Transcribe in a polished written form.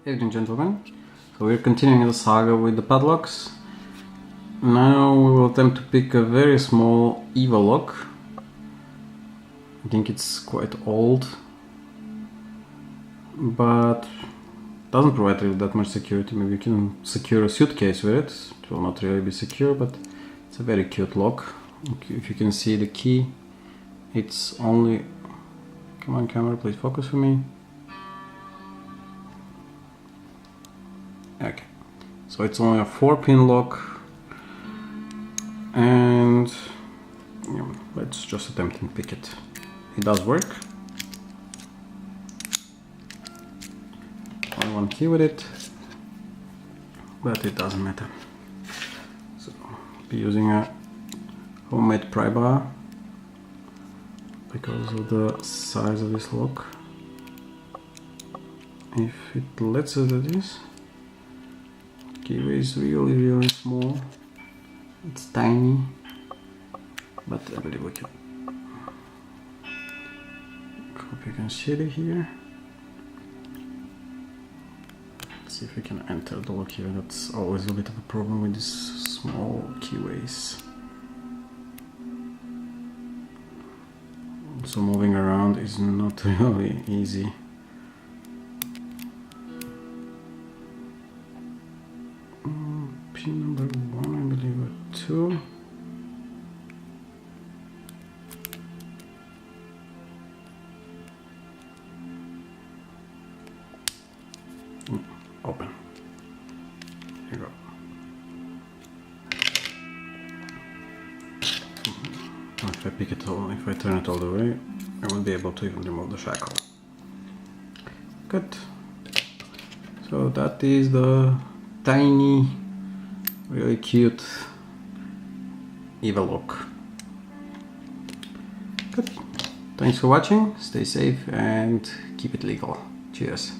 Ladies and gentlemen, so we're continuing the saga with the padlocks. Now we will attempt to pick a very small EVVA lock. I think it's quite old, but doesn't provide really that much security. Maybe you can secure a suitcase with it. It will not really be secure, but it's a very cute lock. If you can see the key, it's only... Come on camera, please focus for me. Okay, so it's only a 4-pin lock, and let's just attempt and pick it. It does work. Only one key with it, but it doesn't matter. So I'll be using a homemade pry bar because of the size of this lock. If it lets us do this, keyway is really small. It's tiny, but I believe we can. Hope you can see it here. Let's see if we can enter the lock here. That's always a bit of a problem with these small keyways. So moving around is not really easy. Pin number 1, I believe, or 2. Open. Here you go. If I pick it all, if I turn it all the way, I will be able to even remove the shackle. Good. So that is the tiny, really cute EVVA lock. Good. Thanks for watching. Stay safe and keep it legal. Cheers.